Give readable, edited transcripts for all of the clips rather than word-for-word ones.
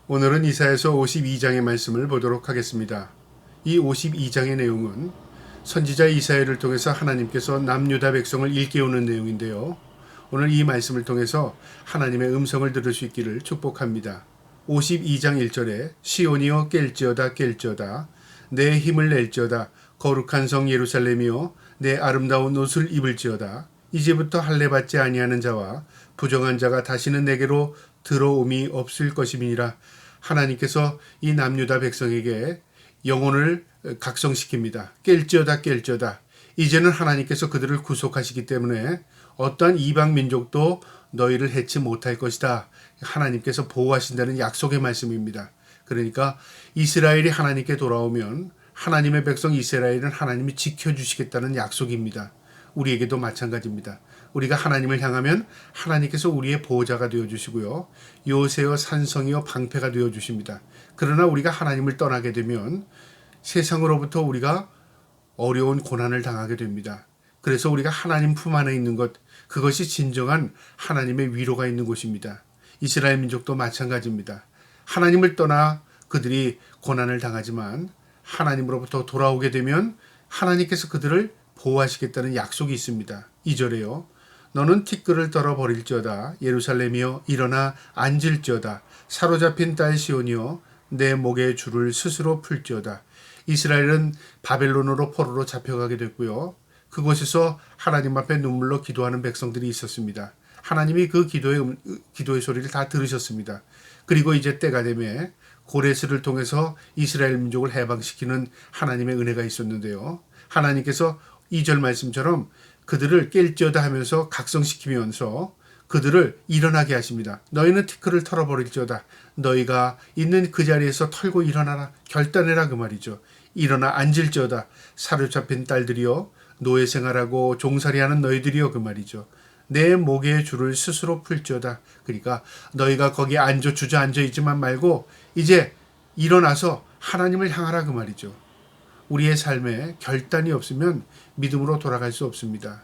오늘은 이사야서 52장의 말씀을 보도록 하겠습니다. 이 52장의 내용은 선지자 이사야를 통해서 하나님께서 남유다 백성을 일깨우는 내용인데요. 오늘 이 말씀을 통해서 하나님의 음성을 들을 수 있기를 축복합니다. 52장 1절에 시온이여 깰지어다 깰지어다 내 힘을 낼지어다 거룩한 성 예루살렘이여 내 아름다운 옷을 입을지어다 이제부터 할례받지 아니하는 자와 부정한 자가 다시는 내게로 들어옴이 없을 것임이니라. 하나님께서 이 남유다 백성에게 영혼을 각성시킵니다. 깰지어다 깰지어다. 이제는 하나님께서 그들을 구속하시기 때문에 어떠한 이방 민족도 너희를 해치 못할 것이다. 하나님께서 보호하신다는 약속의 말씀입니다. 그러니까 이스라엘이 하나님께 돌아오면 하나님의 백성 이스라엘은 하나님이 지켜주시겠다는 약속입니다. 우리에게도 마찬가지입니다. 우리가 하나님을 향하면 하나님께서 우리의 보호자가 되어주시고요. 요새여 산성이여 방패가 되어주십니다. 그러나 우리가 하나님을 떠나게 되면 세상으로부터 우리가 어려운 고난을 당하게 됩니다. 그래서 우리가 하나님 품 안에 있는 것, 그것이 진정한 하나님의 위로가 있는 곳입니다. 이스라엘 민족도 마찬가지입니다. 하나님을 떠나 그들이 고난을 당하지만 하나님으로부터 돌아오게 되면 하나님께서 그들을 보호하시겠다는 약속이 있습니다. 2절에요. 너는 티끌을 떨어버릴지어다 예루살렘이여 일어나 앉을지어다 사로잡힌 딸 시온이여 내 목의 줄을 스스로 풀지어다. 이스라엘은 바벨론으로 포로로 잡혀가게 됐고요. 그곳에서 하나님 앞에 눈물로 기도하는 백성들이 있었습니다. 하나님이 그 기도의 소리를 다 들으셨습니다. 그리고 이제 때가 되매 고레스를 통해서 이스라엘 민족을 해방시키는 하나님의 은혜가 있었는데요. 하나님께서 2절 말씀처럼 그들을 깰지어다 하면서 각성시키면서 그들을 일어나게 하십니다. 너희는 티끌을 털어버릴지어다. 너희가 있는 그 자리에서 털고 일어나라. 결단해라 그 말이죠. 일어나 앉을지어다. 사로잡힌 딸들이여 노예 생활하고 종살이하는 너희들이여 그 말이죠. 내 목의 줄을 스스로 풀지어다. 그러니까 너희가 거기에 주저앉아 있지만 말고 이제 일어나서 하나님을 향하라 그 말이죠. 우리의 삶에 결단이 없으면 믿음으로 돌아갈 수 없습니다.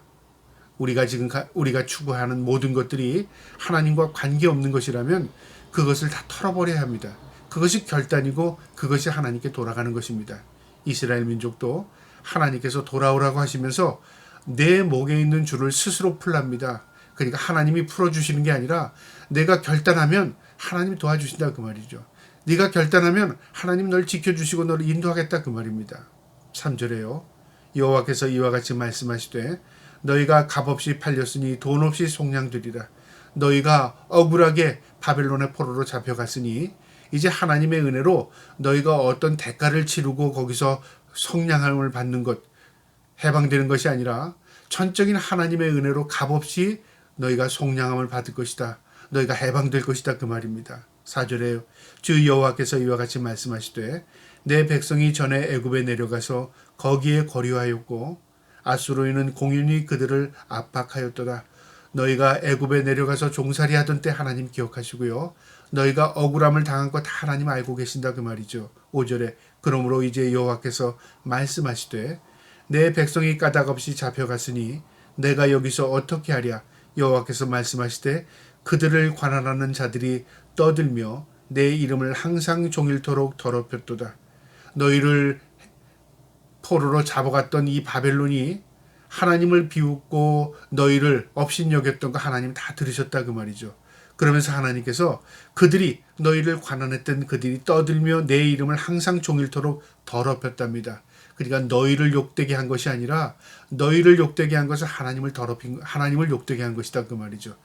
우리가 추구하는 모든 것들이 하나님과 관계없는 것이라면 그것을 다 털어버려야 합니다. 그것이 결단이고 그것이 하나님께 돌아가는 것입니다. 이스라엘 민족도 하나님께서 돌아오라고 하시면서 내 목에 있는 줄을 스스로 풀랍니다. 그러니까 하나님이 풀어주시는 게 아니라 내가 결단하면 하나님이 도와주신다 그 말이죠. 네가 결단하면 하나님 널 지켜주시고 너를 인도하겠다 그 말입니다. 3절에요. 여호와께서 이와 같이 말씀하시되 너희가 값없이 팔렸으니 돈 없이 속량되리라. 너희가 억울하게 바벨론의 포로로 잡혀갔으니 이제 하나님의 은혜로 너희가 어떤 대가를 치르고 거기서 속량함을 받는 것, 해방되는 것이 아니라 전적인 하나님의 은혜로 값없이 너희가 속량함을 받을 것이다. 너희가 해방될 것이다 그 말입니다. 4절에 주 여호와께서 이와 같이 말씀하시되 내 백성이 전에 애굽에 내려가서 거기에 거류하였고 아수르인은 공윤히 그들을 압박하였도다. 너희가 애굽에 내려가서 종살이하던 때 하나님 기억하시고요. 너희가 억울함을 당한 것 다 하나님 알고 계신다 그 말이죠. 5절에 그러므로 이제 여호와께서 말씀하시되 내 백성이 까닭없이 잡혀갔으니 내가 여기서 어떻게 하랴. 여호와께서 말씀하시되 그들을 관할하는 자들이 떠들며 내 이름을 항상 종일토록 더럽혔도다. 너희를 포로로 잡아갔던 이 바벨론이 하나님을 비웃고 너희를 업신여겼던 거 하나님 다 들으셨다 그 말이죠. 그러면서 하나님께서 그들이 너희를 관한했던 그들이 떠들며 내 이름을 항상 종일토록 더럽혔답니다. 그러니까 너희를 욕되게 한 것이 아니라 너희를 욕되게 한 것은 하나님을 욕되게 한 것이다 그 말이죠.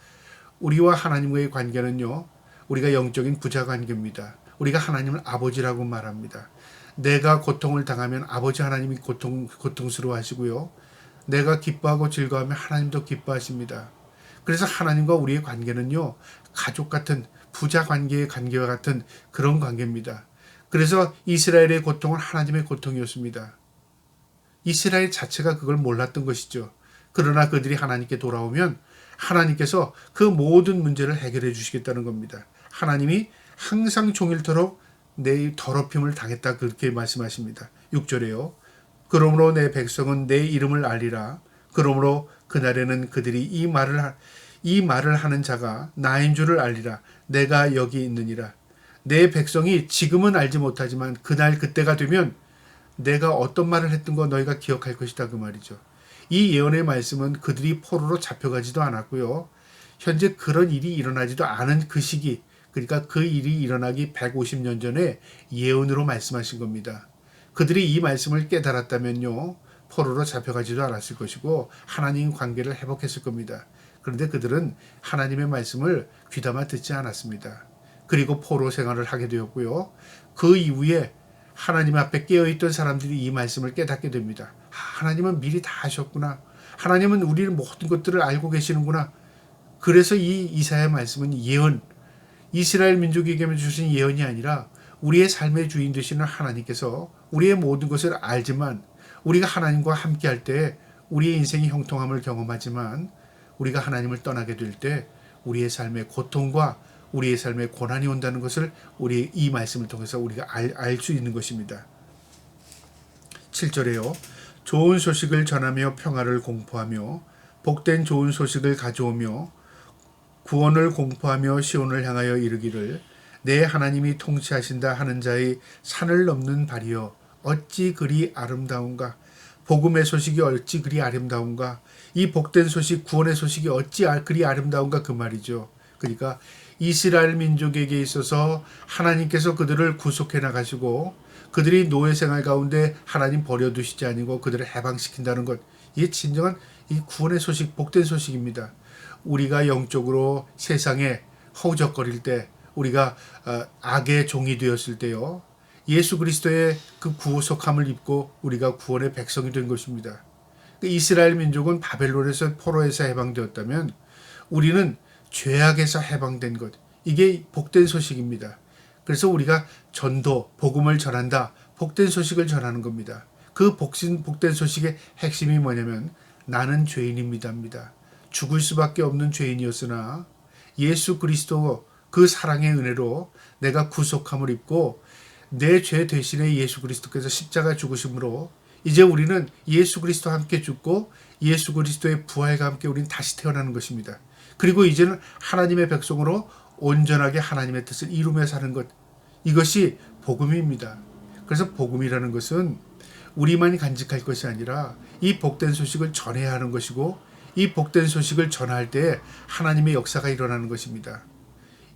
우리와 하나님과의 관계는요, 우리가 영적인 부자 관계입니다. 우리가 하나님을 아버지라고 말합니다. 내가 고통을 당하면 아버지 하나님이 고통스러워하시고요. 내가 기뻐하고 즐거워하면 하나님도 기뻐하십니다. 그래서 하나님과 우리의 관계는요, 가족 같은 부자 관계의 관계와 같은 그런 관계입니다. 그래서 이스라엘의 고통은 하나님의 고통이었습니다. 이스라엘 자체가 그걸 몰랐던 것이죠. 그러나 그들이 하나님께 돌아오면 하나님께서 그 모든 문제를 해결해 주시겠다는 겁니다. 하나님이 항상 종일토록 내 더럽힘을 당했다 그렇게 말씀하십니다. 6절에요. 그러므로 내 백성은 내 이름을 알리라. 그러므로 그날에는 그들이 이 말을 하는 자가 나인 줄을 알리라. 내가 여기 있느니라. 내 백성이 지금은 알지 못하지만 그날 그때가 되면 내가 어떤 말을 했던 거 너희가 기억할 것이다 그 말이죠. 이 예언의 말씀은 그들이 포로로 잡혀가지도 않았고요. 현재 그런 일이 일어나지도 않은 그 시기, 그러니까 그 일이 일어나기 150년 전에 예언으로 말씀하신 겁니다. 그들이 이 말씀을 깨달았다면요, 포로로 잡혀가지도 않았을 것이고 하나님 관계를 회복했을 겁니다. 그런데 그들은 하나님의 말씀을 귀담아 듣지 않았습니다. 그리고 포로 생활을 하게 되었고요. 그 이후에 하나님 앞에 깨어있던 사람들이 이 말씀을 깨닫게 됩니다. 하나님은 미리 다 하셨구나. 하나님은 우리의 모든 것들을 알고 계시는구나. 그래서 이 이사야 말씀은 예언, 이스라엘 민족에게 주신 예언이 아니라 우리의 삶의 주인 되시는 하나님께서 우리의 모든 것을 알지만 우리가 하나님과 함께할 때 우리의 인생이 형통함을 경험하지만 우리가 하나님을 떠나게 될 때 우리의 삶의 고통과 우리의 삶에 고난이 온다는 것을 우리 이 말씀을 통해서 우리가 알 수 있는 것입니다. 7절에요. 좋은 소식을 전하며 평화를 공포하며 복된 좋은 소식을 가져오며 구원을 공포하며 시온을 향하여 이르기를 내 하나님이 통치하신다 하는 자의 산을 넘는 발이여 어찌 그리 아름다운가. 복음의 소식이 어찌 그리 아름다운가. 이 복된 소식, 구원의 소식이 어찌 그리 아름다운가 그 말이죠. 그러니까 이스라엘 민족에게 있어서 하나님께서 그들을 구속해 나가시고 그들이 노예 생활 가운데 하나님 버려두시지 아니고 그들을 해방시킨다는 것, 이게 진정한 이 구원의 소식, 복된 소식입니다. 우리가 영적으로 세상에 허우적거릴 때, 우리가 악의 종이 되었을 때요, 예수 그리스도의 그 구속함을 입고 우리가 구원의 백성이 된 것입니다. 이스라엘 민족은 바벨론에서 포로에서 해방되었다면 우리는 죄악에서 해방된 것, 이게 복된 소식입니다. 그래서 우리가 전도, 복음을 전한다, 복된 소식을 전하는 겁니다. 그 복된 소식의 핵심이 뭐냐면 나는 죄인입니다입니다. 죽을 수밖에 없는 죄인이었으나 예수 그리스도 그 사랑의 은혜로 내가 구속함을 입고 내 죄 대신에 예수 그리스도께서 십자가 죽으심으로 이제 우리는 예수 그리스도와 함께 죽고 예수 그리스도의 부활과 함께 우리는 다시 태어나는 것입니다. 그리고 이제는 하나님의 백성으로 온전하게 하나님의 뜻을 이루며 사는 것, 이것이 복음입니다. 그래서 복음이라는 것은 우리만이 간직할 것이 아니라 이 복된 소식을 전해야 하는 것이고 이 복된 소식을 전할 때 하나님의 역사가 일어나는 것입니다.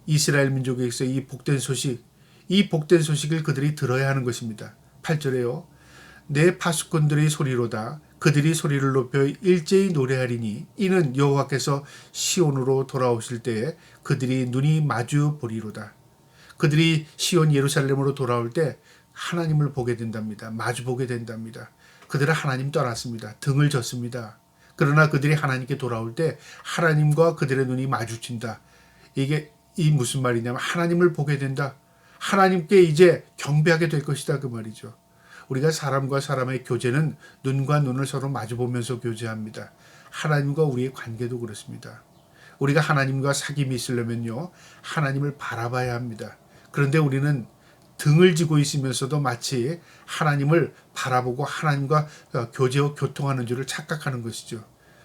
이스라엘 민족에게서 이 복된 소식을 그들이 들어야 하는 것입니다. 8절에요. 내 파수꾼들의 소리로다. 그들이 소리를 높여 일제히 노래하리니 이는 여호와께서 시온으로 돌아오실 때에 그들이 눈이 마주 보리로다. 그들이 시온 예루살렘으로 돌아올 때 하나님을 보게 된답니다. 마주 보게 된답니다. 그들은 하나님 떠났습니다. 등을 졌습니다. 그러나 그들이 하나님께 돌아올 때 하나님과 그들의 눈이 마주친다. 이게 무슨 말이냐면 하나님을 보게 된다. 하나님께 이제 경배하게 될 것이다 그 말이죠. 우리가 사람과 사람의 교제는 눈과 눈을 서로 마주보면서 교제합니다. 하나님과 우리의 관계도 그렇습니다. 우리가 하나님과 사귐이 있으려면요, 하나님을 바라봐야 합니다. 그런데 우리는 등을 지고 있으면서도 마치 하나님을 바라보고 하나님과 교통하는 줄을 착각하는 것이죠.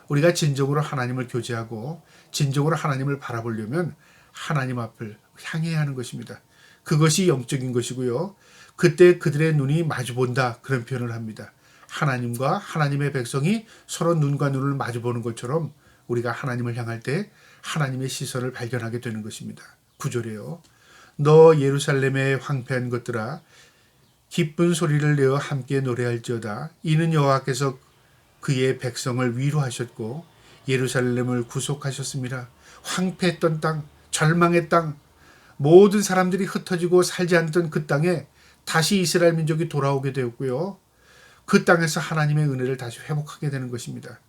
우리가 진정으로 하나님을 교제하고 진정으로 하나님을 바라보려면 하나님 앞을 향해야 하는 것입니다. 그것이 영적인 것이고요. 그때 그들의 눈이 마주본다, 그런 표현을 합니다. 하나님과 하나님의 백성이 서로 눈과 눈을 마주보는 것처럼 우리가 하나님을 향할 때 하나님의 시선을 발견하게 되는 것입니다. 9절이에요. 너 예루살렘의 황폐한 것들아 기쁜 소리를 내어 함께 노래할지어다. 이는 여호와께서 그의 백성을 위로하셨고 예루살렘을 구속하셨습니다. 황폐했던 땅, 절망의 땅, 모든 사람들이 흩어지고 살지 않던 그 땅에 다시 이스라엘 민족이 돌아오게 되었고요. 그 땅에서 하나님의 은혜를 다시 회복하게 되는 것입니다.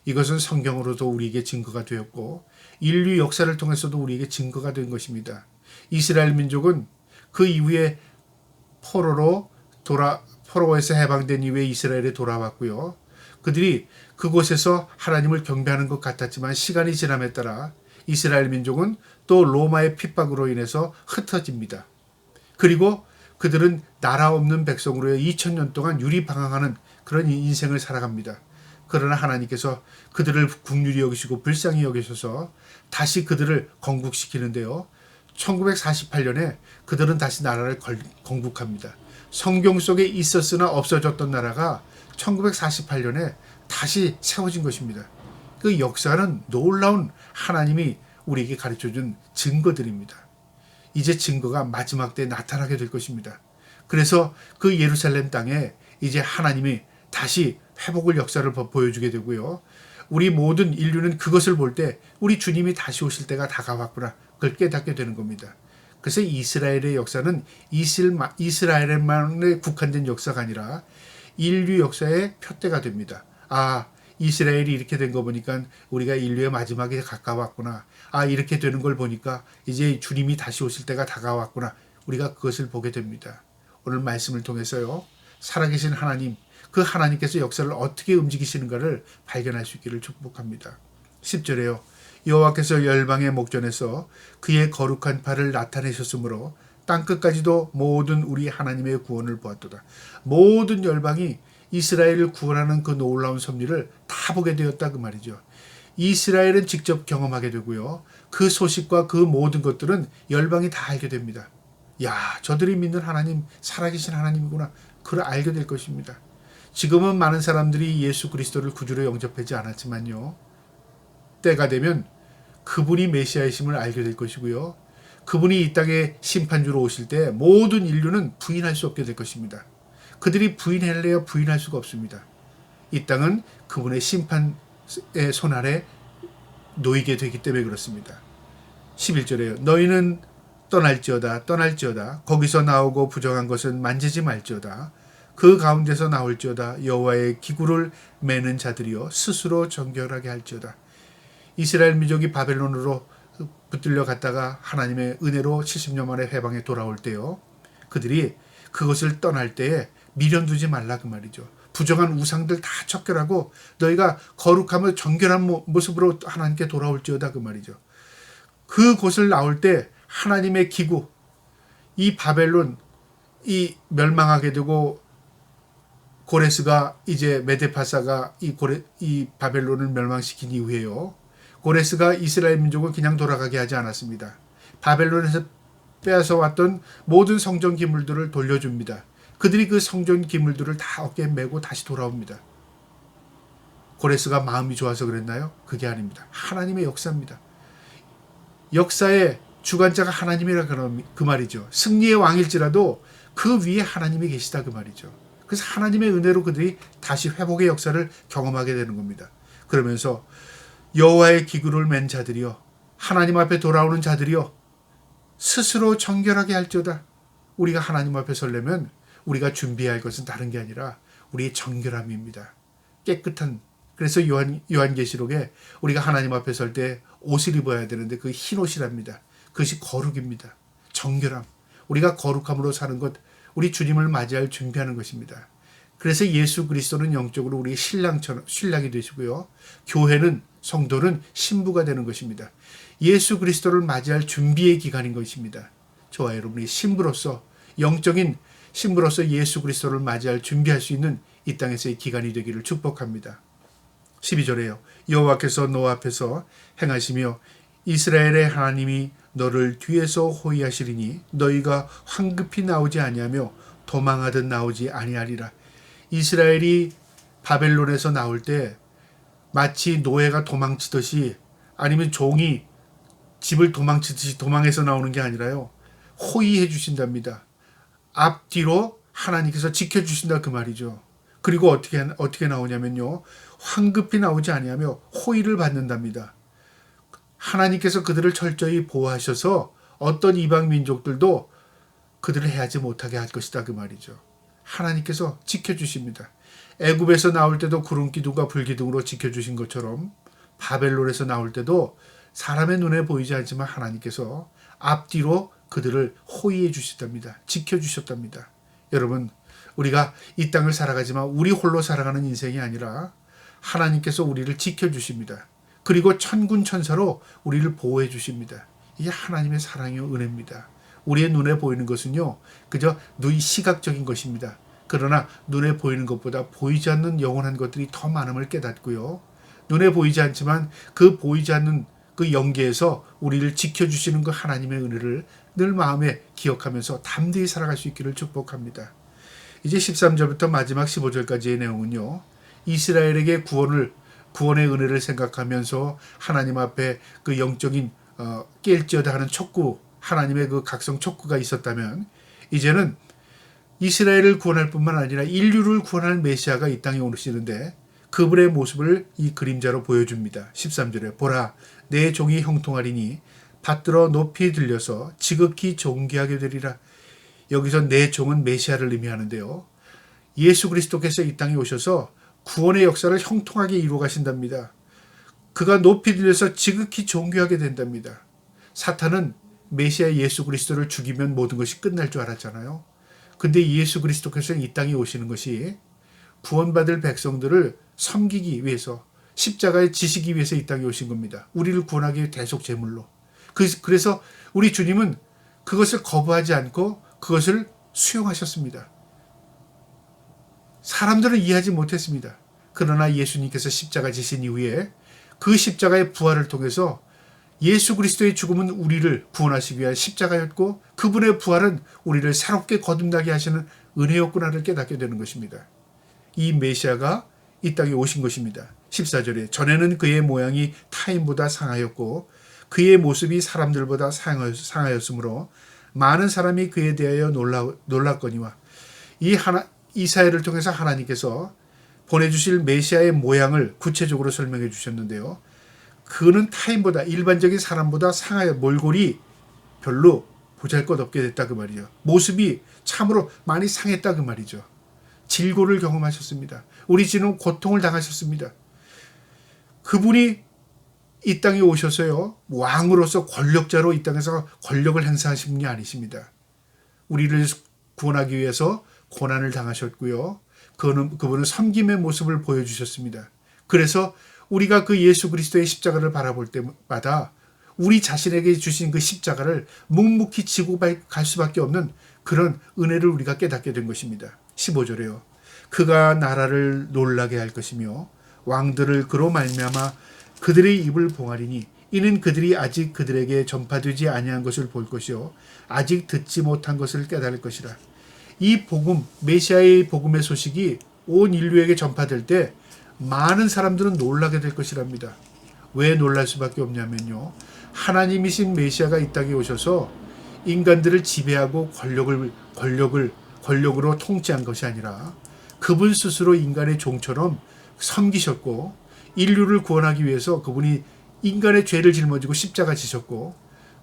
이것은 성경으로도 우리에게 증거가 되었고 인류 역사를 통해서도 우리에게 증거가 된 것입니다. 이스라엘 민족은 그 이후에 포로에서 해방된 이후에 이스라엘에 돌아왔고요. 그들이 그곳에서 하나님을 경배하는 것 같았지만 시간이 지남에 따라 이스라엘 민족은 또 로마의 핍박으로 인해서 흩어집니다. 그리고 그들은 나라 없는 백성으로 2000년 동안 유리방황하는 그런 인생을 살아갑니다. 그러나 하나님께서 그들을 긍휼히 여기시고 불쌍히 여기셔서 다시 그들을 건국시키는데요. 1948년에 그들은 다시 나라를 건국합니다. 성경 속에 있었으나 없어졌던 나라가 1948년에 다시 세워진 것입니다. 그 역사는 놀라운 하나님이 우리에게 가르쳐준 증거들입니다. 이제 증거가 마지막 때에 나타나게 될 것입니다. 그래서 그 예루살렘 땅에 이제 하나님이 다시 회복의 역사를 보여주게 되고요. 우리 모든 인류는 그것을 볼 때 우리 주님이 다시 오실 때가 다가왔구나, 그걸 깨닫게 되는 겁니다. 그래서 이스라엘의 역사는 이스라엘에만 국한된 역사가 아니라 인류 역사의 표대가 됩니다. 아, 이스라엘이 이렇게 된 거 보니까 우리가 인류의 마지막에 가까웠구나. 아, 이렇게 되는 걸 보니까 이제 주님이 다시 오실 때가 다가왔구나. 우리가 그것을 보게 됩니다. 오늘 말씀을 통해서요, 살아계신 하나님, 그 하나님께서 역사를 어떻게 움직이시는가를 발견할 수 있기를 축복합니다. 10절에요. 여호와께서 열방의 목전에서 그의 거룩한 팔을 나타내셨으므로 땅끝까지도 모든 우리 하나님의 구원을 보았도다. 모든 열방이 이스라엘을 구원하는 그 놀라운 섭리를 다 보게 되었다, 그 말이죠. 이스라엘은 직접 경험하게 되고요. 그 소식과 그 모든 것들은 열방이 다 알게 됩니다. 야, 저들이 믿는 하나님 살아계신 하나님이구나, 그걸 알게 될 것입니다. 지금은 많은 사람들이 예수 그리스도를 구주로 영접하지 않았지만요, 때가 되면 그분이 메시아이심을 알게 될 것이고요. 그분이 이 땅에 심판주로 오실 때 모든 인류는 부인할 수 없게 될 것입니다. 그들이 부인할래야 부인할 수가 없습니다. 이 땅은 그분의 심판의 손 아래 놓이게 되기 때문에 그렇습니다. 11절에요. 너희는 떠날지어다 거기서 나오고 부정한 것은 만지지 말지어다. 그 가운데서 나올지어다. 여호와의 기구를 매는 자들이여 스스로 정결하게 할지어다. 이스라엘 민족이 바벨론으로 붙들려 갔다가 하나님의 은혜로 70년 만에 회방에 돌아올 때요, 그들이 그것을 떠날 때에 미련 두지 말라, 그 말이죠. 부정한 우상들 다 척결하고 너희가 거룩하며 정결한 모습으로 하나님께 돌아올지어다, 그 말이죠. 그곳을 나올 때 하나님의 기구, 이 바벨론, 이 멸망하게 되고 고레스가 이제 메데파사가 이 바벨론을 멸망시킨 이후에요, 고레스가 이스라엘 민족을 그냥 돌아가게 하지 않았습니다. 바벨론에서 빼앗아 왔던 모든 성전 기물들을 돌려줍니다. 그들이 그 성전 기물들을 다 어깨에 메고 다시 돌아옵니다. 고레스가 마음이 좋아서 그랬나요? 그게 아닙니다. 하나님의 역사입니다. 역사의 주관자가 하나님이라 그 말이죠. 승리의 왕일지라도 그 위에 하나님이 계시다, 그 말이죠. 그래서 하나님의 은혜로 그들이 다시 회복의 역사를 경험하게 되는 겁니다. 그러면서 여호와의 기구를 맨 자들이여, 하나님 앞에 돌아오는 자들이여 스스로 정결하게 할지어다. 우리가 하나님 앞에 서려면 우리가 준비해야 할 것은 다른 게 아니라 우리의 정결함입니다. 깨끗한, 그래서 요한계시록에 우리가 하나님 앞에 설 때 옷을 입어야 되는데 그 흰 옷이랍니다. 그것이 거룩입니다. 정결함. 우리가 거룩함으로 사는 것, 우리 주님을 맞이할 준비하는 것입니다. 그래서 예수 그리스도는 영적으로 우리의 신랑이 되시고요, 교회는, 성도는 신부가 되는 것입니다. 예수 그리스도를 맞이할 준비의 기간인 것입니다. 저와 여러분이 신부로서, 영적인 신부로서 예수 그리스도를 맞이할 준비할 수 있는 이 땅에서의 기간이 되기를 축복합니다. 12절에요. 여호와께서 너 앞에서 행하시며 이스라엘의 하나님이 너를 뒤에서 호위하시리니 너희가 황급히 나오지 아니하며 도망하듯 나오지 아니하리라. 이스라엘이 바벨론에서 나올 때 마치 노예가 도망치듯이, 아니면 종이 집을 도망치듯이 도망해서 나오는 게 아니라요, 호위해 주신답니다. 앞뒤로 하나님께서 지켜주신다, 그 말이죠. 그리고 어떻게 나오냐면요, 황급히 나오지 아니하며 호위를 받는답니다. 하나님께서 그들을 철저히 보호하셔서 어떤 이방 민족들도 그들을 해하지 못하게 할 것이다, 그 말이죠. 하나님께서 지켜주십니다. 애굽에서 나올 때도 구름 기둥과 불 기둥으로 지켜주신 것처럼 바벨론에서 나올 때도 사람의 눈에 보이지 않지만 하나님께서 앞뒤로 그들을 호위해 주셨답니다. 지켜주셨답니다. 여러분, 우리가 이 땅을 살아가지만 우리 홀로 살아가는 인생이 아니라 하나님께서 우리를 지켜주십니다. 그리고 천군 천사로 우리를 보호해 주십니다. 이게 하나님의 사랑이요 은혜입니다. 우리의 눈에 보이는 것은요, 그저 시각적인 것입니다. 그러나 눈에 보이는 것보다 보이지 않는 영원한 것들이 더 많음을 깨닫고요, 눈에 보이지 않지만 그 보이지 않는 그 영계에서 우리를 지켜주시는 그 하나님의 은혜를 늘 마음에 기억하면서 담대히 살아갈 수 있기를 축복합니다. 이제 13절부터 마지막 15절까지의 내용은요. 이스라엘에게 구원의 은혜를 생각하면서 하나님 앞에 그 영적인 깰지어다 하는 촉구, 하나님의 그 각성 촉구가 있었다면 이제는 이스라엘을 구원할 뿐만 아니라 인류를 구원할 메시아가 이 땅에 오시는데 그분의 모습을 이 그림자로 보여줍니다. 13절에 보라 내 종이 형통하리니 받들어 높이 들려서 지극히 존귀하게 되리라. 여기서 내 종은 메시아를 의미하는데요. 예수 그리스도께서 이 땅에 오셔서 구원의 역사를 형통하게 이루어 가신답니다. 그가 높이 들려서 지극히 존귀하게 된답니다. 사탄은 메시아 예수 그리스도를 죽이면 모든 것이 끝날 줄 알았잖아요. 근데 예수 그리스도께서 이 땅에 오시는 것이 구원받을 백성들을 섬기기 위해서 십자가에 지시기 위해서 이 땅에 오신 겁니다. 우리를 구원하기 위해 대속 제물로. 그래서 우리 주님은 그것을 거부하지 않고 그것을 수용하셨습니다. 사람들은 이해하지 못했습니다. 그러나 예수님께서 십자가 지신 이후에 그 십자가의 부활을 통해서 예수 그리스도의 죽음은 우리를 구원하시기 위한 십자가였고 그분의 부활은 우리를 새롭게 거듭나게 하시는 은혜였구나를 깨닫게 되는 것입니다. 이 메시아가 이 땅에 오신 것입니다. 14절에 전에는 그의 모양이 타인보다 상하였고 그의 모습이 사람들보다 상하였으므로 많은 사람이 그에 대하여 놀랐거니와 이사야를 통해서 하나님께서 보내주실 메시아의 모양을 구체적으로 설명해 주셨는데요. 그는 타인보다 일반적인 사람보다 상하여 몰골이 별로 보잘것없게 됐다 그 말이죠. 모습이 참으로 많이 상했다 그 말이죠. 질고를 경험하셨습니다. 우리 주는 고통을 당하셨습니다. 그분이 이 땅에 오셔서요. 왕으로서 권력자로 이 땅에서 권력을 행사하신 분이 아니십니다. 우리를 구원하기 위해서 고난을 당하셨고요. 그분은 섬김의 모습을 보여주셨습니다. 그래서 우리가 그 예수 그리스도의 십자가를 바라볼 때마다 우리 자신에게 주신 그 십자가를 묵묵히 지고 갈 수밖에 없는 그런 은혜를 우리가 깨닫게 된 것입니다. 15절에요. 그가 나라를 놀라게 할 것이며 왕들을 그로 말미암아 그들의 입을 봉하리니 이는 그들이 아직 그들에게 전파되지 아니한 것을 볼 것이요 아직 듣지 못한 것을 깨달을 것이라. 이 복음, 메시아의 복음의 소식이 온 인류에게 전파될 때 많은 사람들은 놀라게 될 것이랍니다. 왜 놀랄 수밖에 없냐면요. 하나님이신 메시아가 이 땅에 오셔서 인간들을 지배하고 권력으로 통치한 것이 아니라 그분 스스로 인간의 종처럼 섬기셨고 인류를 구원하기 위해서 그분이 인간의 죄를 짊어지고 십자가 지셨고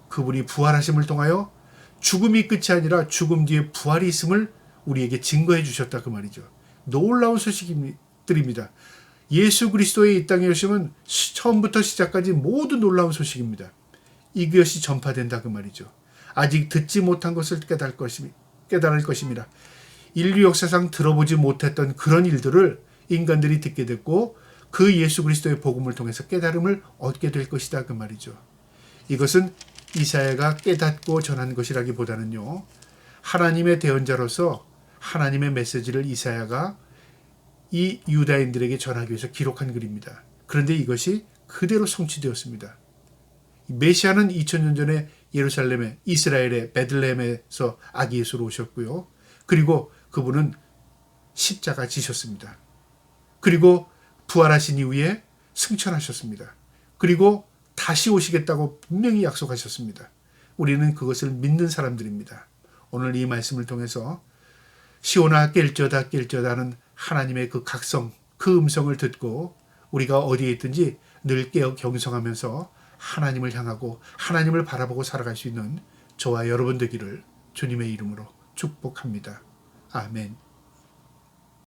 그분이 부활하심을 통하여 죽음이 끝이 아니라 죽음 뒤에 부활이 있음을 우리에게 증거해 주셨다 그 말이죠. 놀라운 소식들입니다. 예수 그리스도의 이 땅에 오시면 처음부터 시작까지 모두 놀라운 소식입니다. 이것이 전파된다 그 말이죠. 아직 듣지 못한 것을 깨달을 것입니다. 인류 역사상 들어보지 못했던 그런 일들을 인간들이 듣게 됐고 그 예수 그리스도의 복음을 통해서 깨달음을 얻게 될 것이다 그 말이죠. 이것은 이사야가 깨닫고 전한 것이라기보다는요. 하나님의 대언자로서 하나님의 메시지를 이사야가 이 유다인들에게 전하기 위해서 기록한 글입니다. 그런데 이것이 그대로 성취되었습니다. 메시아는 2000년 전에 예루살렘의 이스라엘의 베들레헴에서 아기 예수로 오셨고요. 그리고 그분은 십자가 지셨습니다. 그리고 부활하신 이후에 승천하셨습니다. 그리고 다시 오시겠다고 분명히 약속하셨습니다. 우리는 그것을 믿는 사람들입니다. 오늘 이 말씀을 통해서 시온아 깰지어다 하는 하나님의 그 각성, 그 음성을 듣고 우리가 어디에 있든지 늘 깨어 경성하면서 하나님을 향하고 하나님을 바라보고 살아갈 수 있는 저와 여러분 되기를 주님의 이름으로 축복합니다. 아멘.